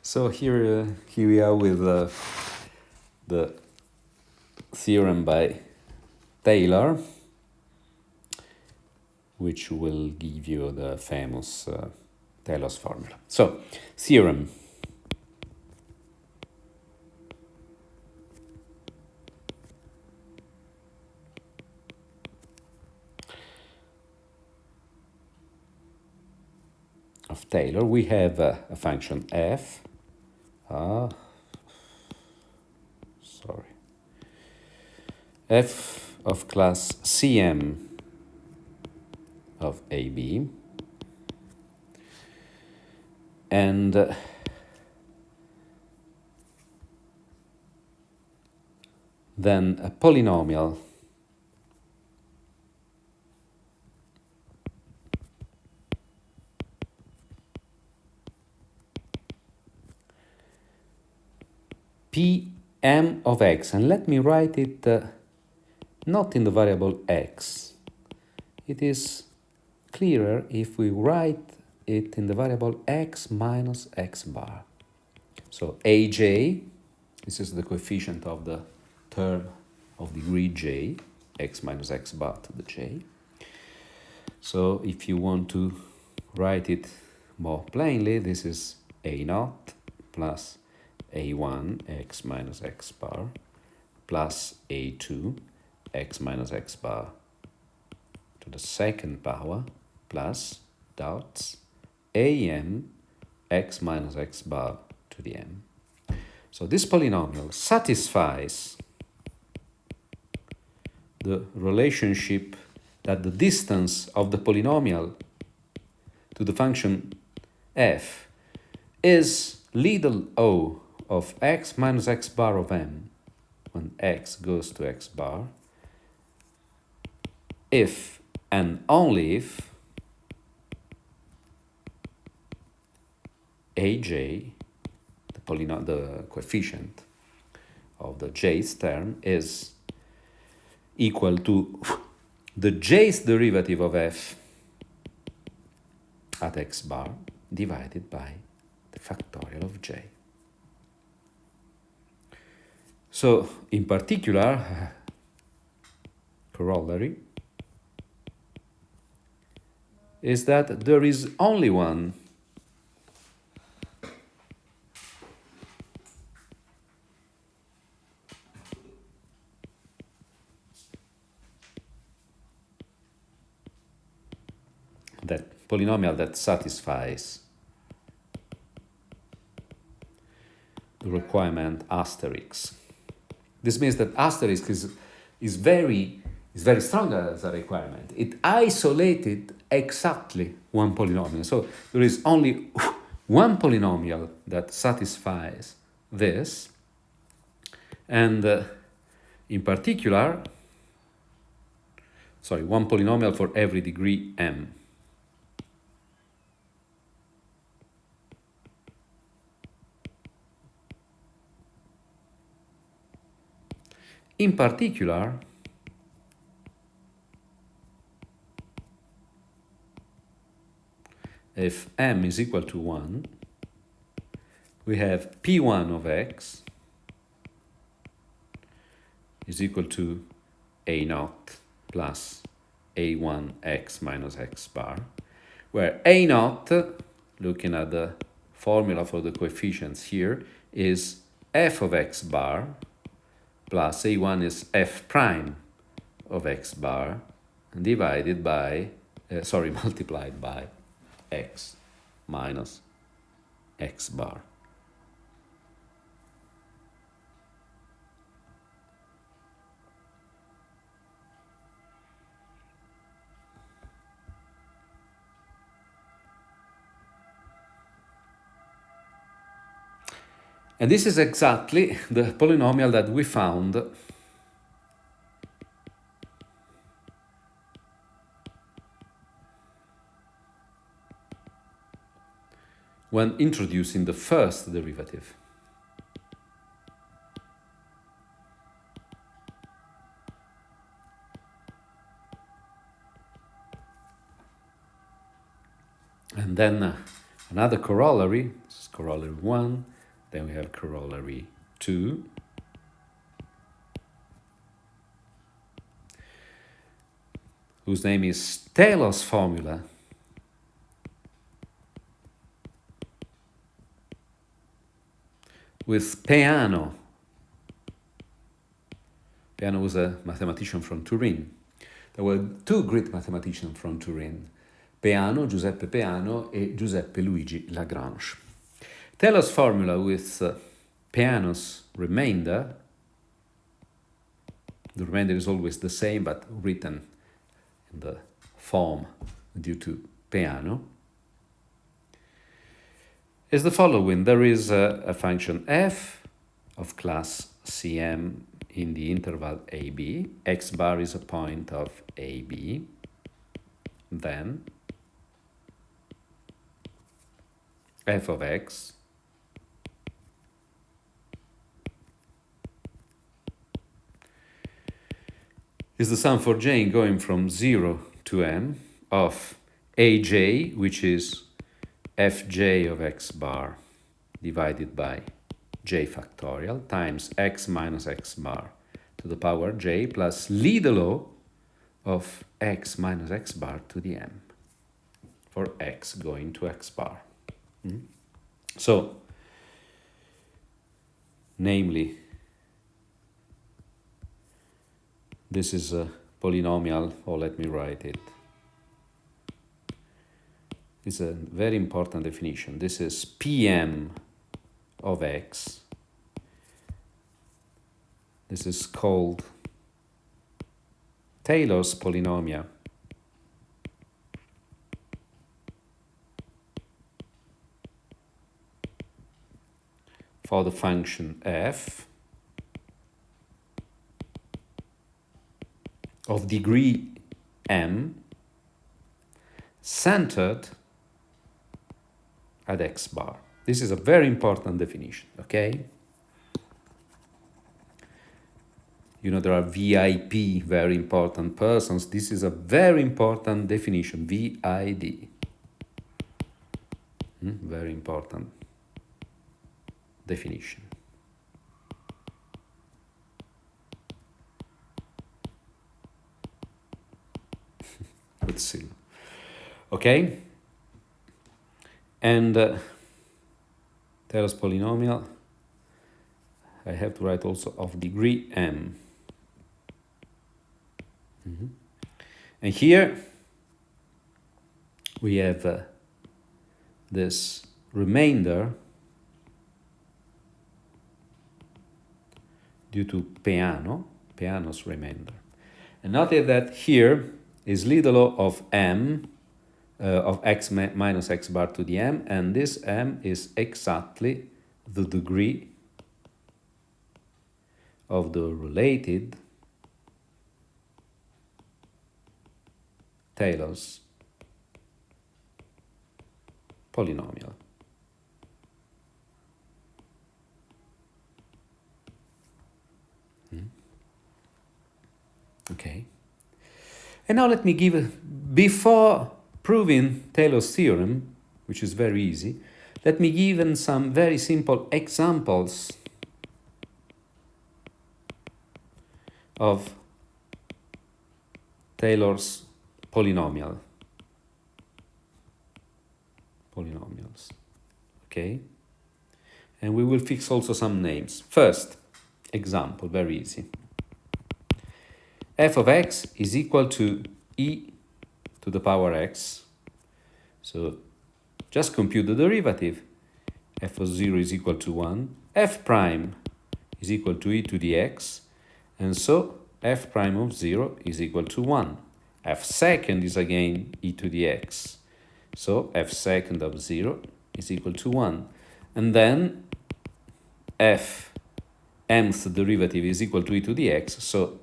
So here we are with the theorem by Taylor, which will give you the famous Taylor's formula. So, theorem. Of Taylor, we have a function f. F of class Cm of AB, and then a polynomial Pm of x, and let me write it not in the variable x. It is clearer if we write it in the variable x minus x bar. So aj, this is the coefficient of the term of degree j, x minus x bar to the j. So if you want to write it more plainly, this is a naught plus a1 x minus x bar plus a2 x minus x bar to the second power plus dots am x minus x bar to the m. So this polynomial satisfies the relationship that the distance of the polynomial to the function f is little o of x minus x bar of m when x goes to x bar, if and only if aj, the coefficient of the jth term, is equal to the jth derivative of f at x bar divided by the factorial of j. So, in particular, corollary is that there is only one that polynomial that satisfies the requirement asterisk. This means that asterisk is very strong as a requirement. It isolated exactly one polynomial. So there is only one polynomial that satisfies this, and in particular, one polynomial for every degree m. In particular, if m is equal to 1, we have p1 of x is equal to a naught plus a1 x minus x bar, where a naught, looking at the formula for the coefficients here, is f of x bar plus a1 is f prime of x bar divided by, multiplied by x minus x bar. And this is exactly the polynomial that we found when introducing the first derivative. And then another corollary, this is corollary 1, then we have corollary 2. Whose name is Taylor's formula. With Peano. Peano was a mathematician from Turin. There were two great mathematicians from Turin, Peano, Giuseppe Peano, and Giuseppe Luigi Lagrange. Taylor's formula with Peano's remainder, the remainder is always the same but written in the form due to Peano, is the following. There is a function f of class Cm in the interval AB. X bar is a point of AB. Then f of x is the sum for j going from 0 to m of aj, which is fj of x bar divided by j factorial times x minus x bar to the power j plus lidl of x minus x bar to the m for x going to x bar. So, namely, this is a polynomial, or let me write it. It's a very important definition. This is Pm of x. This is called Taylor's polynomial. For the function f of degree m centered at x bar. This is a very important definition, okay? You know, there are VIP, very important persons. This is a very important definition, VID. Very important definition. Let's see. Okay? And Taylor's polynomial, I have to write also of degree m. And here we have this remainder due to Peano's remainder. And notice that here is lidl of m of x minus x bar to the m, and this m is exactly the degree of the related Taylor's polynomial. Okay. And now let me give, before proving Taylor's theorem, which is very easy, let me give some very simple examples of Taylor's polynomials. Okay? And we will fix also some names. First example, very easy. F of x is equal to e to the power x. So just compute the derivative. F of 0 is equal to 1. F prime is equal to e to the x. And so f prime of 0 is equal to 1. F second is again e to the x. So f second of 0 is equal to 1. And then f mth derivative is equal to e to the x. So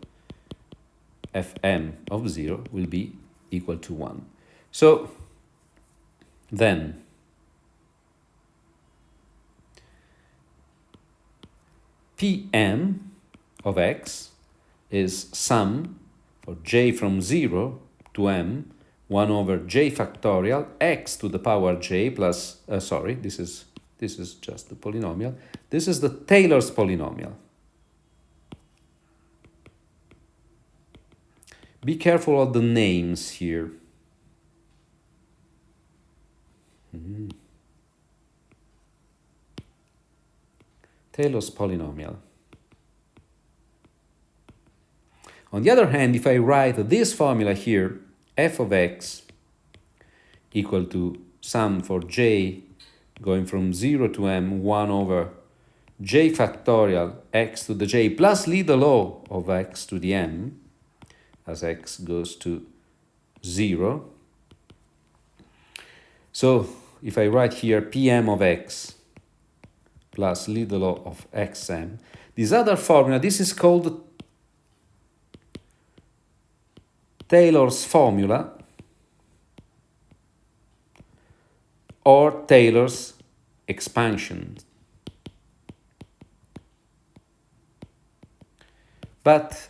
fm of 0 will be equal to 1. So then Pm of x is sum for j from 0 to m 1 over j factorial x to the power j plus, sorry, this is just the polynomial. This is the Taylor's polynomial. Be careful of the names here. Taylor's polynomial. On the other hand, if I write this formula here, f of x equal to sum for j going from 0 to m 1 over j factorial x to the j plus little o of x to the m as x goes to 0. So if I write here pm of x plus little o of xm, this other formula, this is called Taylor's formula or Taylor's expansion. But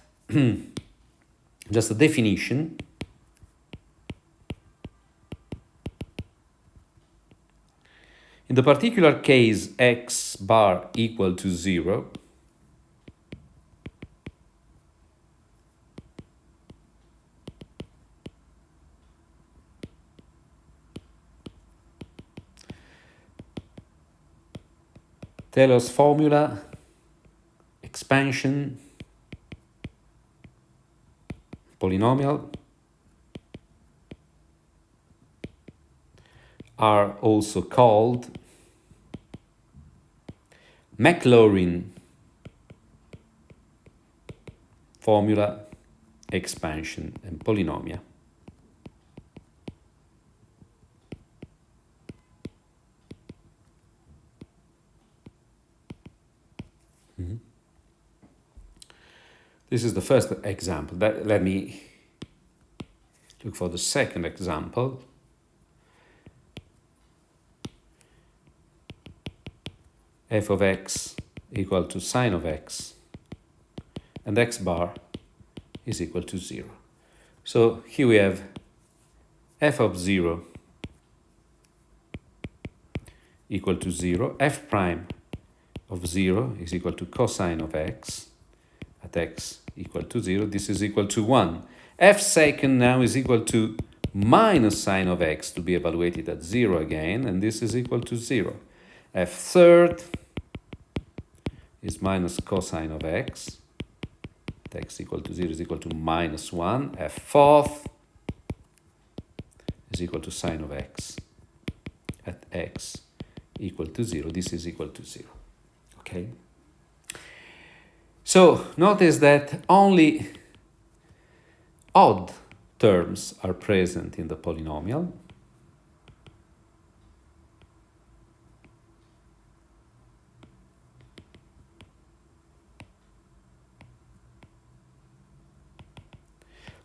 just a definition. In the particular case x bar equal to 0, Taylor's formula, expansion, polynomial are also called Maclaurin formula, expansion, and polynomial. This is the first example. Let me look for the second example. F of x equal to sine of x, and x bar is equal to 0. So here we have f of 0 equal to 0, f prime of 0 is equal to cosine of x at x equal to 0. This is equal to 1. F second now is equal to minus sine of x to be evaluated at 0 again, and this is equal to 0. F third is minus cosine of x at x equal to 0 is equal to minus 1. F fourth is equal to sine of x at x equal to 0. This is equal to 0. Okay? So notice that only odd terms are present in the polynomial.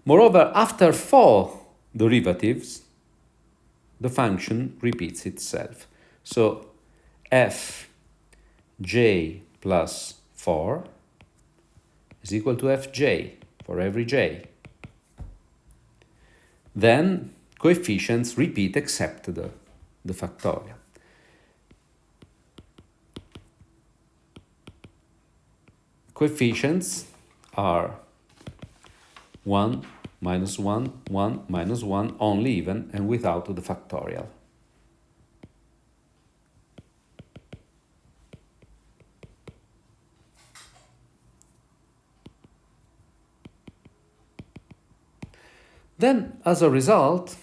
Moreover, after 4 derivatives, the function repeats itself. So f j plus 4 is equal to fj for every j. Then coefficients repeat except the factorial. Coefficients are 1, minus 1, 1, minus 1, only even and without the factorial. Then, as a result,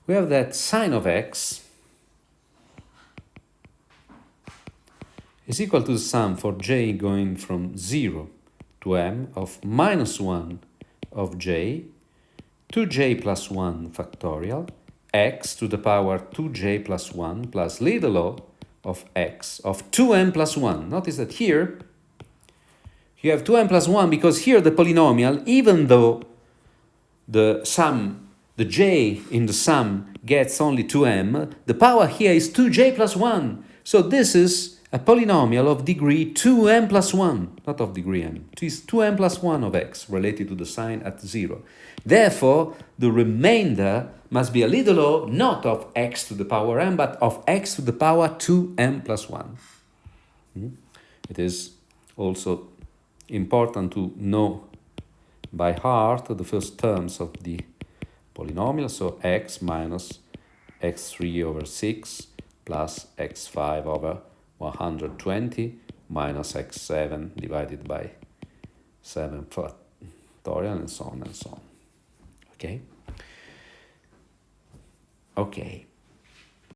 we have that sine of x is equal to the sum for j going from 0 to m of minus 1 of j, 2j plus 1 factorial, x to the power 2j plus 1 plus little o of x of 2m plus 1. Notice that here you have 2m plus 1 because here the polynomial, even though the sum the j in the sum gets only 2m, the power here is 2j plus 1. So this is a polynomial of degree 2m plus 1, not of degree m. It is 2m plus 1 of x related to the sign at 0. Therefore, the remainder must be a little o, not of x to the power m, but of x to the power 2m plus 1. It is also important to know by heart the first terms of the polynomial, so x minus x3 over 6 plus x5 over 120 minus x7 divided by 7 factorial, and so on and so on. Okay? Okay.